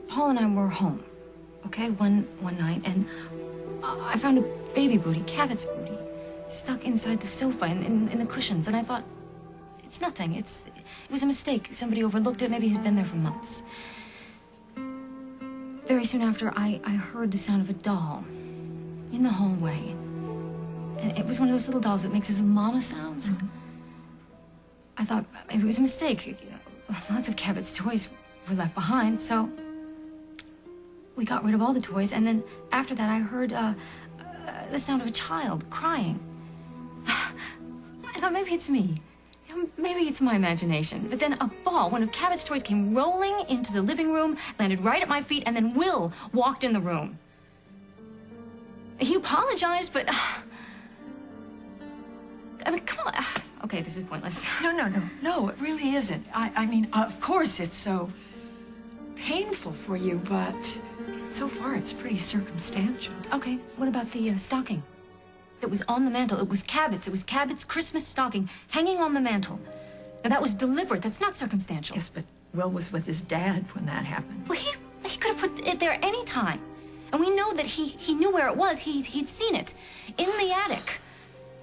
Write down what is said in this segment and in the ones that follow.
Paul and I were home, okay, one night, and I found a baby booty, Cabot's booty, stuck inside the sofa in the cushions, and I thought, it's nothing. It was a mistake. Somebody overlooked it. Maybe it had been there for months. Very soon after, I heard the sound of a doll in the hallway. And it was one of those little dolls that makes those little mama sounds. Mm-hmm. I thought maybe it was a mistake. You know, lots of Cabot's toys were left behind, so we got rid of all the toys. And then after that, I heard the sound of a child crying. I thought maybe it's me. Maybe it's my imagination. But then a ball, one of Cabot's toys, came rolling into the living room, landed right at my feet, and then Will walked in the room. He apologized, but... I mean, come on. Okay, this is pointless. No, it really isn't. I mean, of course it's so painful for you, but so far it's pretty circumstantial. Okay, what about the stocking that was on the mantle? It was Cabot's. It was Cabot's Christmas stocking hanging on the mantle. Now, that was deliberate. That's not circumstantial. Yes, but Will was with his dad when that happened. Well, he could have put it there any time. And we know that he knew where it was. He'd seen it in the attic.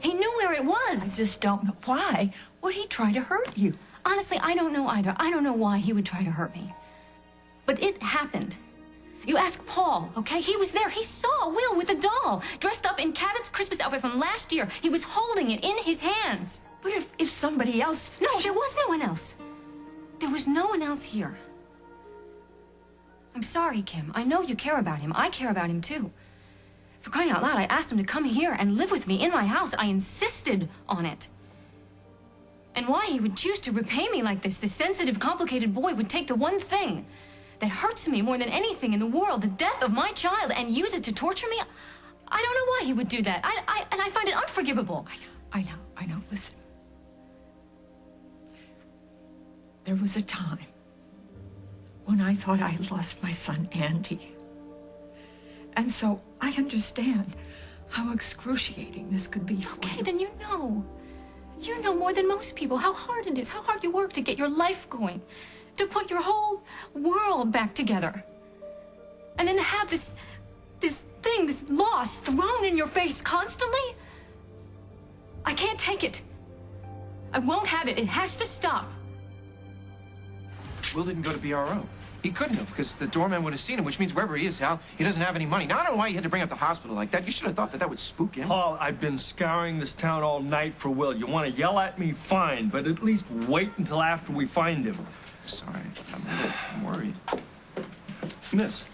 He knew where it was. I just don't know why. Would he try to hurt you? Honestly, I don't know either. I don't know why he would try to hurt me. But it happened. You ask Paul, okay? He was there. He saw Will with a doll, dressed up in Cabot's Christmas outfit from last year. He was holding it in his hands. But if somebody else... No, there was no one else. There was no one else here. I'm sorry, Kim. I know you care about him. I care about him, too. For crying out loud, I asked him to come here and live with me in my house. I insisted on it. And why he would choose to repay me like this sensitive, complicated boy, would take the one thing that hurts me more than anything in the world, the death of my child, and use it to torture me, I don't know why he would do that. And I find it unforgivable. I know. Listen. There was a time when I thought I had lost my son, Andy. And so I understand how excruciating this could be for you. Okay, then you know. You know more than most people how hard it is, how hard you work to get your life going, to put your whole world back together. And then to have this loss thrown in your face constantly? I can't take it. I won't have it. It has to stop. Will didn't go to BRO. He couldn't have, because the doorman would have seen him, which means wherever he is, Hal, he doesn't have any money. Now, I don't know why you had to bring up the hospital like that. You should have thought that would spook him. Paul, I've been scouring this town all night for Will. You want to yell at me? Fine, but at least wait until after we find him. Sorry, I'm worried. Miss,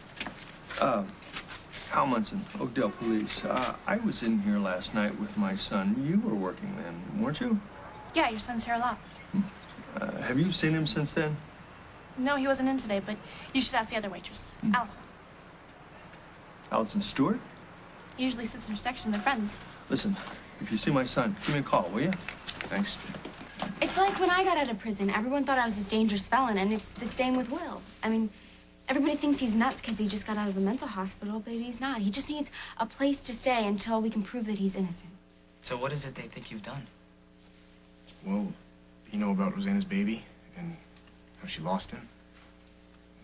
Hal Munson, Oakdale Police. I was in here last night with my son. You were working then, weren't you? Yeah, your son's here a lot. Have you seen him since then? No, he wasn't in today, but you should ask the other waitress, Allison. Allison Stewart? He usually sits in her section. They're friends. Listen, if you see my son, give me a call, will you? Thanks. It's like when I got out of prison. Everyone thought I was this dangerous felon, and it's the same with Will. I mean, everybody thinks he's nuts because he just got out of a mental hospital, but he's not. He just needs a place to stay until we can prove that he's innocent. So what is it they think you've done? Well, you know about Rosanna's baby and how she lost him?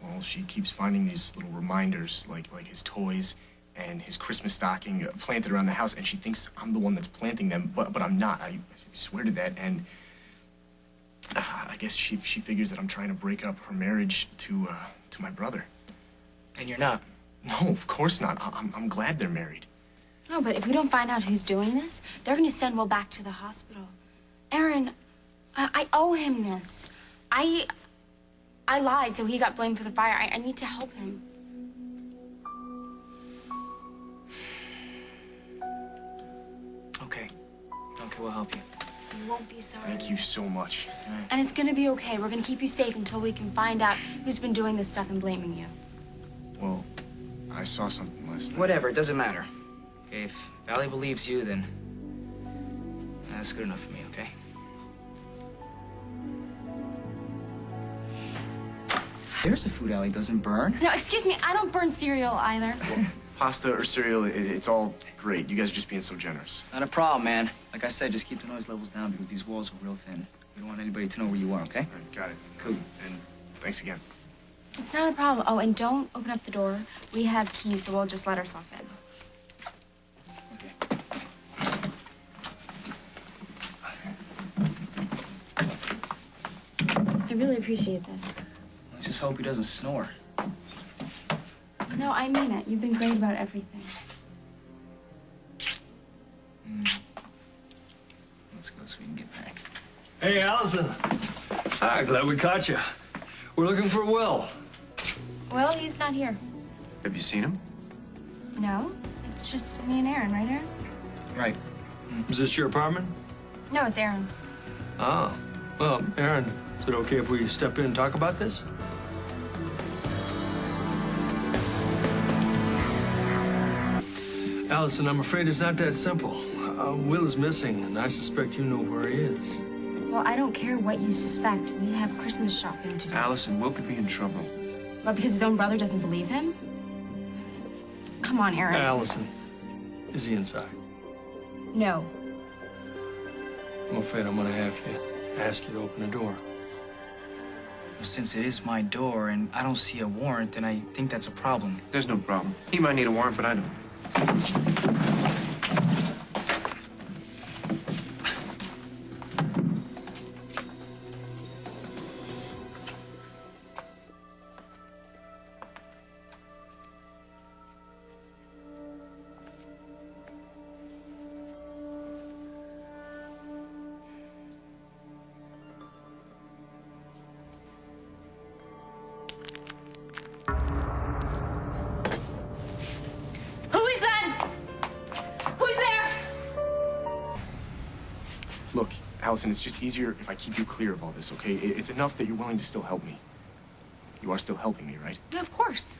Well, she keeps finding these little reminders, like his toys and his Christmas stocking planted around the house, and she thinks I'm the one that's planting them, but I'm not. I swear to that, and I guess she figures that I'm trying to break up her marriage to my brother. And you're not? No, of course not. I'm glad they're married. No, but if we don't find out who's doing this, they're going to send Will back to the hospital. Aaron, I owe him this. I lied, so he got blamed for the fire. I need to help him. Okay. Okay, we'll help you. You won't be sorry. Thank you so much. And it's going to be okay. We're going to keep you safe until we can find out who's been doing this stuff and blaming you. Well, I saw something last night. Whatever, it doesn't matter. Okay, if Valley believes you, then that's good enough for me, okay? There's a food alley doesn't burn. No, excuse me, I don't burn cereal either. Well, pasta or cereal, it's all great. You guys are just being so generous. It's not a problem, man. Like I said, just keep the noise levels down because these walls are real thin. We don't want anybody to know where you are, okay? All right, got it. Cool. And thanks again. It's not a problem. Oh, and don't open up the door. We have keys, so we'll just let ourselves in. I really appreciate this. I just hope he doesn't snore. No, I mean it. You've been great about everything. Let's go so we can get back. Hey, Allison. Hi, glad we caught you. We're looking for Will. Well, he's not here. Have you seen him? No, it's just me and Aaron, right, Aaron? Right. Is this your apartment? No, it's Aaron's. Oh. Well, Aaron, is it okay if we step in and talk about this? Allison, I'm afraid it's not that simple. Will is missing, and I suspect you know where he is. Well, I don't care what you suspect. We have Christmas shopping to do. Allison, Will could be in trouble. What, because his own brother doesn't believe him? Come on, Aaron. Allison, is he inside? No. I'm afraid I'm gonna have to ask you to open the door. Well, since it is my door and I don't see a warrant, then I think that's a problem. There's no problem. He might need a warrant, but I don't. Look, Allison, it's just easier if I keep you clear of all this, okay? It's enough that you're willing to still help me. You are still helping me, right? Yeah, of course.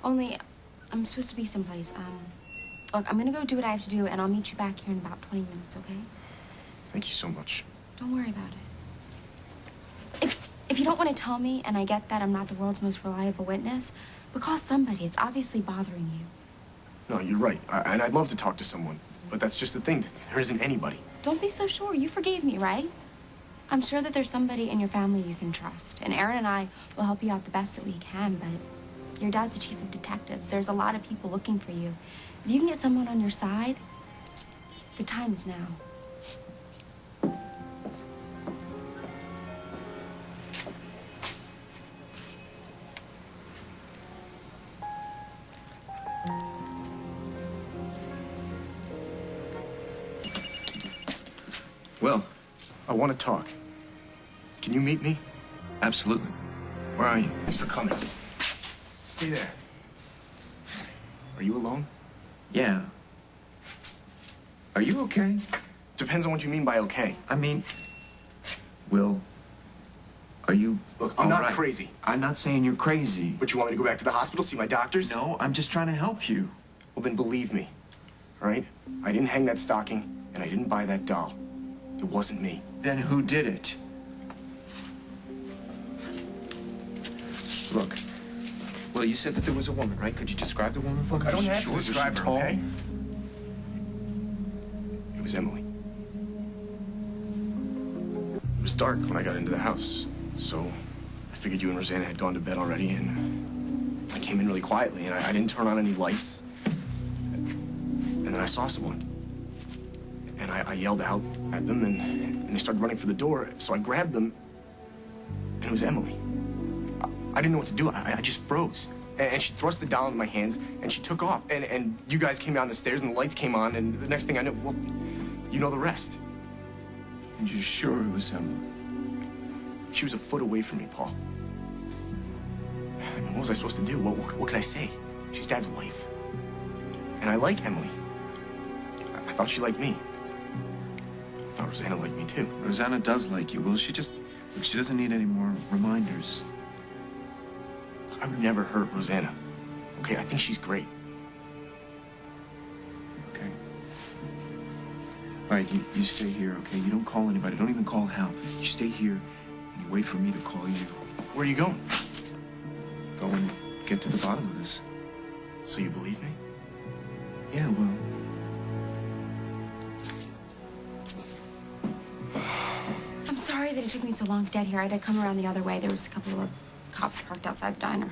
Only, I'm supposed to be someplace. Look, I'm gonna go do what I have to do, and I'll meet you back here in about 20 minutes, okay? Thank you so much. Don't worry about it. If you don't want to tell me, and I get that I'm not the world's most reliable witness, but call somebody. It's obviously bothering you. No, you're right. And I'd love to talk to someone, but that's just the thing. There isn't anybody. Don't be so sure. You forgave me, right? I'm sure that there's somebody in your family you can trust. And Aaron and I will help you out the best that we can, but your dad's the chief of detectives. There's a lot of people looking for you. If you can get someone on your side, the time is now. Will, I want to talk. Can you meet me? absolutely. Where are you? Thanks for coming. Stay there. Are you alone? Yeah. Are you okay? Depends on what you mean by okay. I mean, Will, are you Look, I'm all not right? crazy. I'm not saying you're crazy. But you want me to go back to the hospital, see my doctors? No, I'm just trying to help you. Well, then believe me, all right? I didn't hang that stocking, and I didn't buy that doll. It wasn't me. Then who did it? Look, Will, you said that there was a woman, right? Could you describe the woman for me? Look, I don't Was she have to short? Was she describe her, tall? okay? It was Emily. It was dark when I got into the house, so I figured you and Rosanna had gone to bed already, and I came in really quietly, and I didn't turn on any lights. And then I saw someone. And I yelled out at them, and they started running for the door, so I grabbed them, and it was Emily. I didn't know what to do. I just froze. And she thrust the doll into my hands, and she took off. And you guys came down the stairs, and the lights came on, and the next thing I knew, well, you know the rest. And you're sure it was Emily? She was a foot away from me, Paul. I mean, what was I supposed to do? What could I say? She's Dad's wife. And I like Emily. I thought she liked me. I thought Rosanna liked me, too. Rosanna does like you, Will. She doesn't need any more reminders. I would never hurt Rosanna. Okay, I think she's great. Okay. All right, you stay here, okay? You don't call anybody. Don't even call help. You stay here, and you wait for me to call you. Where are you going? Go and get to the bottom of this. So you believe me? Yeah, well... I'm sorry that it took me so long to get here. I had to come around the other way. There was a couple cops parked outside the diner.